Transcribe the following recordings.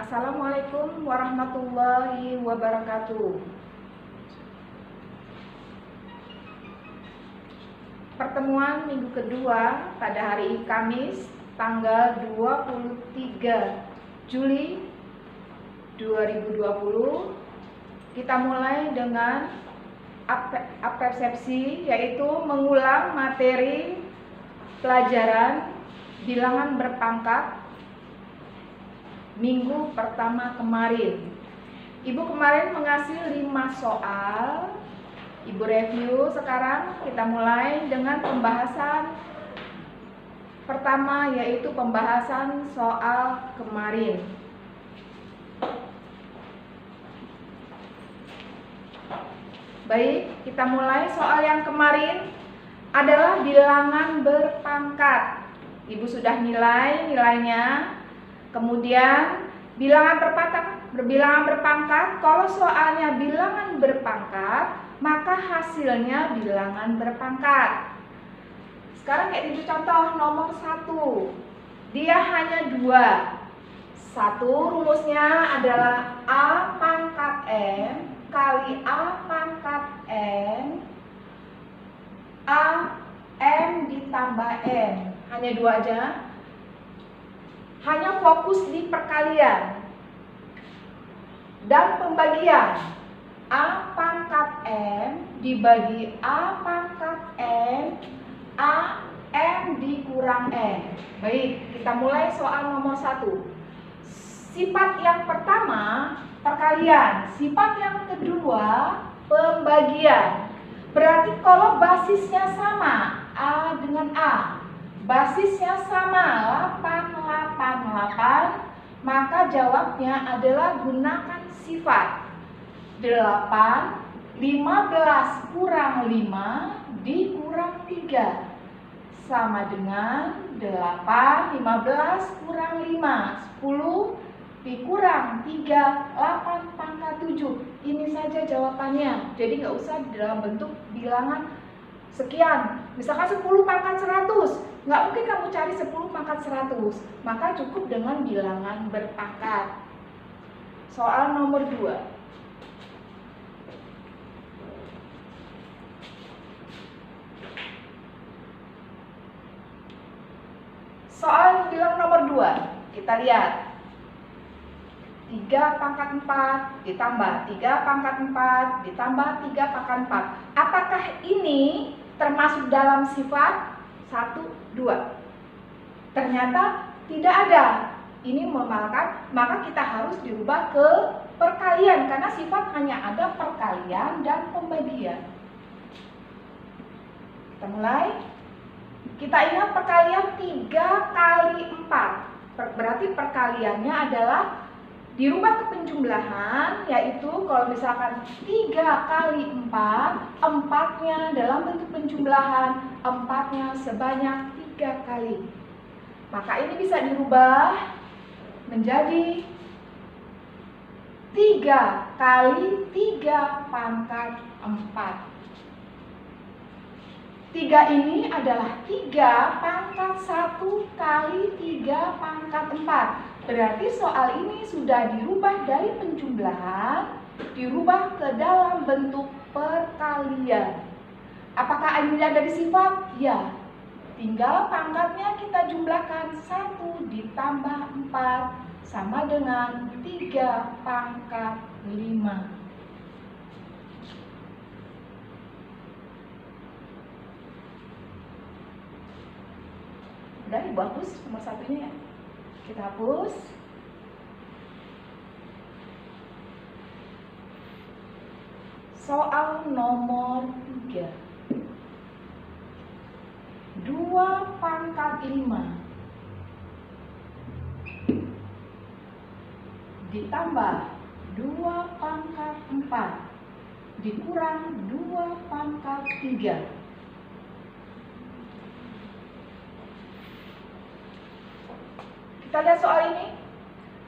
Assalamualaikum warahmatullahi wabarakatuh. Pertemuan minggu kedua pada hari Kamis tanggal 23 Juli 2020. Kita mulai dengan persepsi, yaitu mengulang materi pelajaran bilangan berpangkat minggu pertama kemarin. Ibu kemarin mengasih 5 soal. Ibu review. Sekarang kita mulai dengan pembahasan pertama, yaitu pembahasan soal kemarin. Baik, kita mulai. Soal yang kemarin adalah bilangan berpangkat. Ibu sudah nilainya. Kemudian bilangan berpangkat, kalau soalnya bilangan berpangkat, maka hasilnya bilangan berpangkat. Sekarang kayak itu contoh nomor 1. Dia hanya 2. 1 rumusnya adalah A pangkat M kali A pangkat N, A M ditambah N. Hanya 2 aja. Hanya fokus di perkalian dan pembagian. A pangkat M dibagi A pangkat N, A M dikurang N. Baik, kita mulai soal nomor 1. Sifat yang pertama perkalian, sifat yang kedua pembagian. Berarti kalau basisnya sama, A dengan A, basisnya sama 888, maka jawabnya adalah gunakan sifat 8, 15 kurang 5 dikurang 3 sama dengan 8, 15 kurang 5, 10 dikurang 3, 8 pangkat 7. Ini saja jawabannya. Jadi nggak usah dalam bentuk bilangan sekian. Misalkan 10 pangkat 100, nggak mungkin kamu cari 10 pangkat 100. Maka cukup dengan bilangan berpangkat. Soal nomor 2. Soal bilangan nomor 2. Kita lihat. 3 pangkat 4 ditambah 3 pangkat 4 ditambah 3 pangkat 4. Apakah ini termasuk dalam sifat 1, 2? Ternyata tidak ada. Ini memakan, maka kita harus dirubah ke perkalian, karena sifat hanya ada perkalian dan pembagian. Kita mulai. Kita ingat perkalian 3 kali 4. Berarti perkaliannya adalah dirubah ke penjumlahan, yaitu kalau misalkan 3 kali 4, 4-nya dalam bentuk penjumlahan, 4-nya sebanyak 3 kali. Maka ini bisa dirubah menjadi 3 kali 3 pangkat 4. 3 ini adalah 3 pangkat 1 kali 3 pangkat 4. Berarti soal ini sudah dirubah dari penjumlahan, dirubah ke dalam bentuk perkalian. Apakah ini ada di sifat? Ya. Tinggal pangkatnya kita jumlahkan, 1 ditambah 4 sama dengan 3 pangkat 5. Udah, Ibu hapus nomor 1-nya ya. Kita hapus. Soal nomor 3. 2 pangkat 5 ditambah 2 pangkat 4 dikurang 2 pangkat 3. Kita lihat soal ini.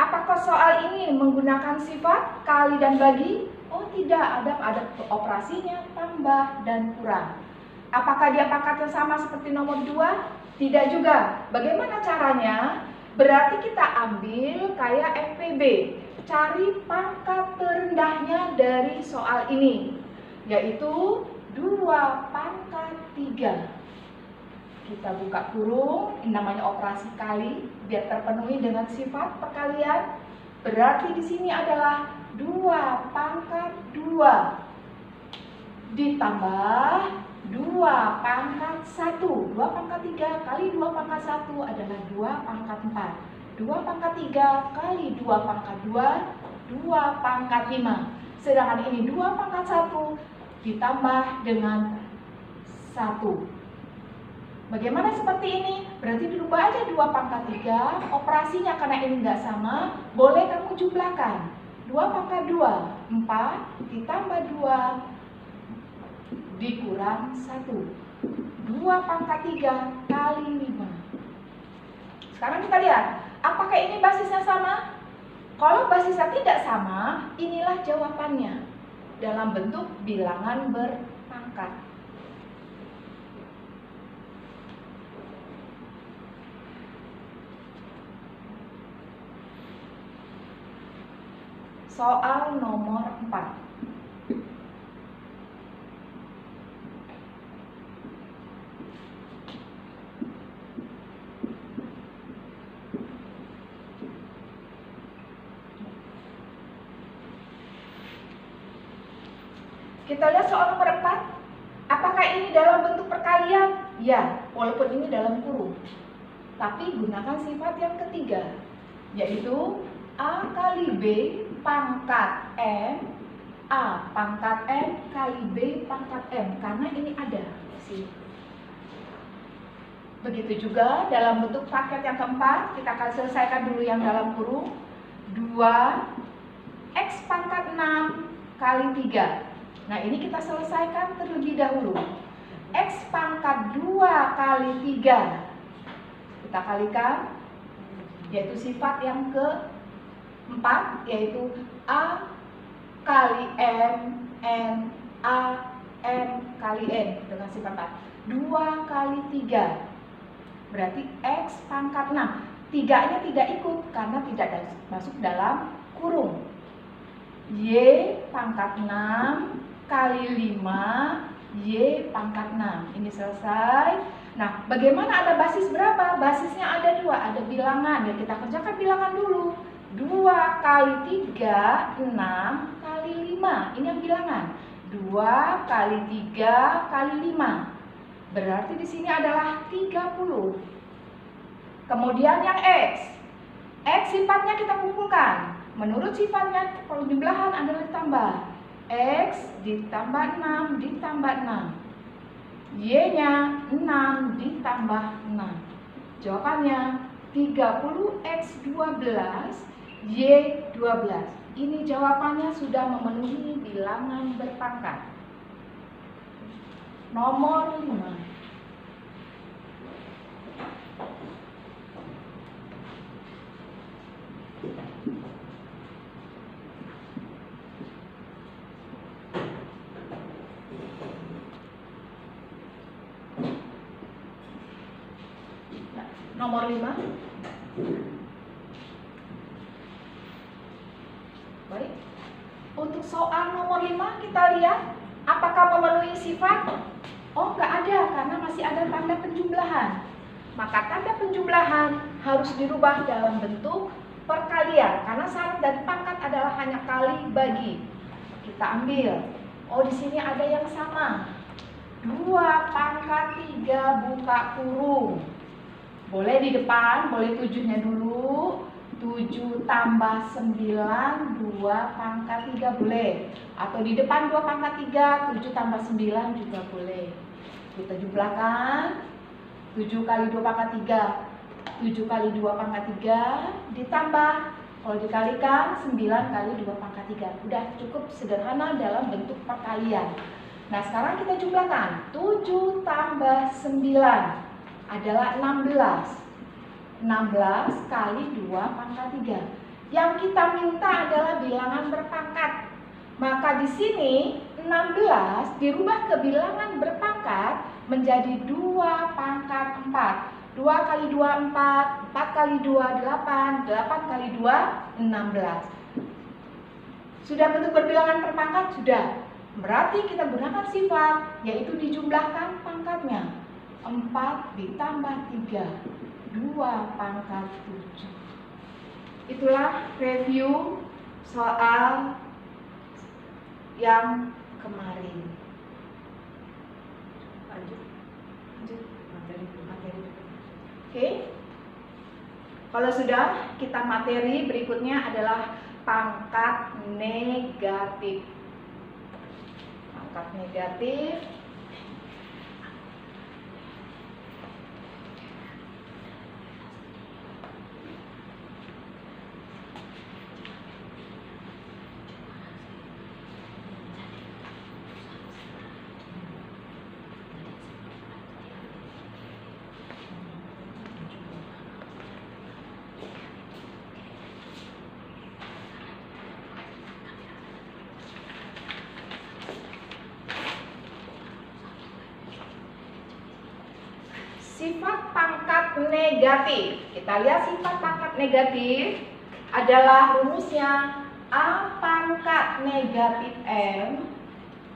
Apakah soal ini menggunakan sifat kali dan bagi? Oh tidak, ada operasinya tambah dan kurang. Apakah dia pangkatnya sama seperti nomor 2? Tidak juga. Bagaimana caranya? Berarti kita ambil kayak FPB, cari pangkat terendahnya dari soal ini, yaitu 2 pangkat 3. Kita buka kurung, ini namanya operasi kali, biar terpenuhi dengan sifat perkalian. Berarti di sini adalah 2 pangkat 2 ditambah 2 pangkat 1. 2 pangkat 3 kali 2 pangkat 1 adalah 2 pangkat 4. 2 pangkat 3 kali 2 pangkat 2, 2 pangkat 5. Sedangkan ini 2 pangkat 1 ditambah dengan 1. Bagaimana seperti ini? Berarti dirubah aja 2 pangkat 3. Operasinya karena ini nggak sama, boleh kamu jumlahkan. 2 pangkat 2, 4 ditambah 2 dikurang 1. 2 pangkat 3 kali 5. Sekarang kita lihat, apakah ini basisnya sama? Kalau basisnya tidak sama, inilah jawabannya dalam bentuk bilangan berpangkat. Soal nomor 4. Kita lihat soal nomor 4. Apakah ini dalam bentuk perkalian? Ya, walaupun ini dalam kurung. Tapi gunakan sifat yang ketiga, yaitu A kali B pangkat M, A pangkat M kali B pangkat M, karena ini ada sih. Begitu juga dalam bentuk paket yang keempat, kita akan selesaikan dulu yang dalam kurung. 2x pangkat 6 kali 3. Nah, ini kita selesaikan terlebih dahulu. X pangkat 2 kali 3 kita kalikan, yaitu sifat yang keempat, yaitu A kali M, N, A, M kali N dengan sifat 4. 2 kali 3 berarti X pangkat 6. 3-nya tidak ikut karena tidak masuk dalam kurung. Y pangkat 6 kali 5, Y pangkat 6. Ini selesai. Nah, bagaimana ada basis berapa? Basisnya ada 2, ada bilangan. Ya, kita kerjakan bilangan dulu. 2 kali 3, 6 kali 5. Ini yang bilangan. 2 kali 3 kali 5. Berarti di sini adalah 30. Kemudian yang X. X sifatnya kita kumpulkan. Menurut sifatnya, penjumlahan adalah ditambah. X ditambah 6 ditambah 6. Y-nya 6 ditambah 6. Jawabannya 30x12, Y12. Ini jawabannya sudah memenuhi bilangan berpangkat. Nomor 5. Nomor 5. Baik. Untuk soal nomor 5 kita lihat apakah memenuhi sifat? Oh, nggak ada karena masih ada tanda penjumlahan. Maka tanda penjumlahan harus dirubah dalam bentuk perkalian karena syarat dari pangkat adalah hanya kali bagi. Kita ambil. Oh, di sini ada yang sama. 2 pangkat 3 buka kurung. Boleh di depan, boleh 7-nya dulu. 7 tambah 9, 2 pangkat 3 boleh. Atau di depan 2 pangkat 3, 7 tambah 9 juga boleh. Kita jumlahkan. 7 kali 2 pangkat 3, 7 kali 2 pangkat 3, ditambah, kalau dikalikan 9 kali 2 pangkat 3. Udah cukup sederhana dalam bentuk perkalian. Nah, sekarang kita jumlahkan. 7 tambah 9 adalah 16. 16 kali 2 pangkat 3. Yang kita minta adalah bilangan berpangkat. Maka di sini 16 dirubah ke bilangan berpangkat menjadi 2 pangkat 4. 2 kali 2 4, 4 kali 2 8, 8 kali 2 16. Sudah bentuk berbilangan per pangkat? Sudah. Berarti kita gunakan sifat, yaitu dijumlahkan pangkatnya. 4 ditambah 3, 2 pangkat 7. Itulah review soal yang kemarin. Lanjut materi. Oke. Kalau sudah, kita materi berikutnya adalah pangkat negatif. Pangkat negatif. Sifat pangkat negatif. Kita lihat sifat pangkat negatif adalah rumusnya A pangkat negatif M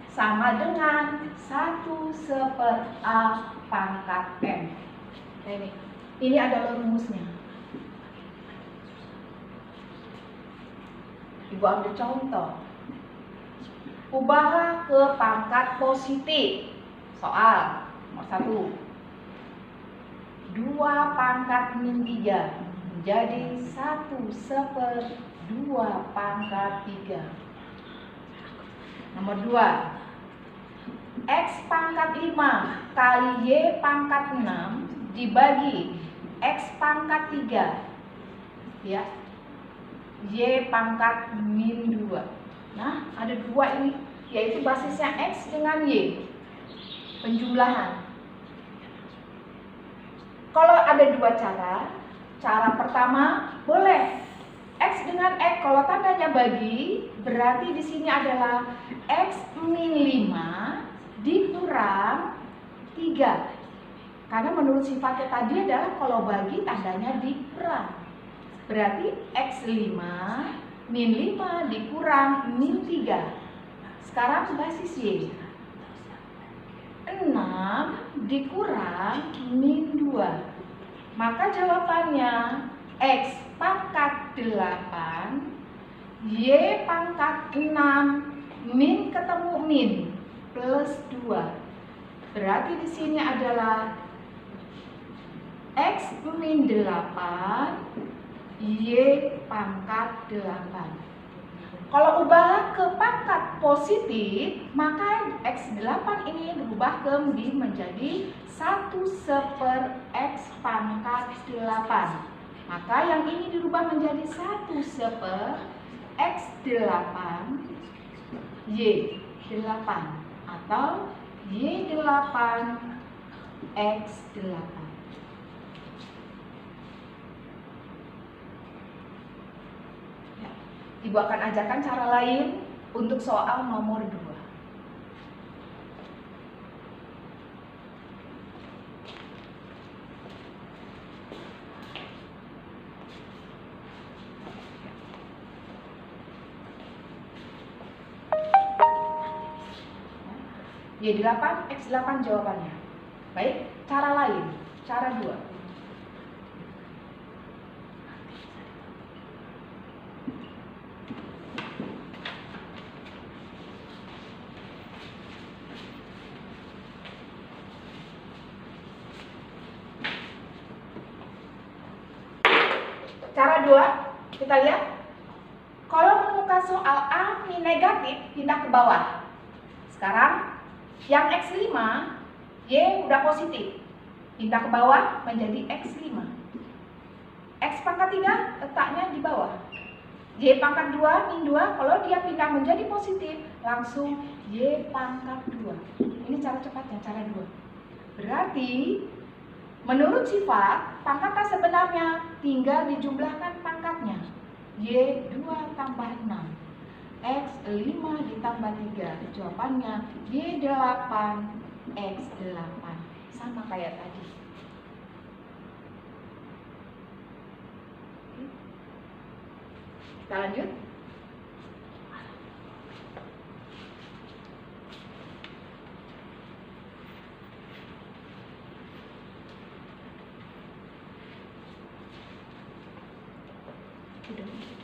sama dengan 1/A pangkat M. Nah, ini adalah rumusnya. Ibu ambil contoh. Ubahlah ke pangkat positif. Soal nomor 1. 2 pangkat min 3 menjadi 1/2 pangkat 3. Nomor 2. X pangkat 5 kali Y pangkat 6 dibagi X pangkat 3, ya, Y pangkat min 2. Nah, ada 2 ini, yaitu basisnya X dengan Y. Penjumlahan. Kalau ada 2 cara. Cara pertama, boleh X dengan X, kalau tandanya bagi, berarti di sini adalah X min 5 dikurang 3. Karena menurut sifatnya tadi adalah kalau bagi tandanya dikurang. Berarti X5 min 5 dikurang min 3. Sekarang basis Y. 6 dikurang min 2. Maka jawabannya X pangkat 8, Y pangkat 6, min ketemu min, plus 2. Berarti di sini adalah X min 8, Y pangkat 8. Kalau ubah ke pangkat positif, maka X8 ini berubah ke menjadi 1/X pangkat 8. Maka yang ini dirubah menjadi 1/X8 Y8 atau Y8 X8. Ibu akan ajarkan cara lain untuk soal nomor 2. Y8, X8 jawabannya. Baik, cara lain, cara 2. Cara 2, kita lihat. Kalau menemukan soal A min negatif, pindah ke bawah. Sekarang, yang X5, Y udah positif. Pindah ke bawah menjadi X5. X pangkat 3 letaknya di bawah. Y pangkat 2 min 2, kalau dia pindah menjadi positif, langsung Y pangkat 2. Ini cara cepatnya, cara 2. Berarti, menurut sifat, pangkatan sebenarnya tinggal dijumlahkan pangkatnya. Y2 tambah 6. X5 ditambah 3. Jawabannya Y8 X8. Sama kayak tadi. Kita lanjut. Udah.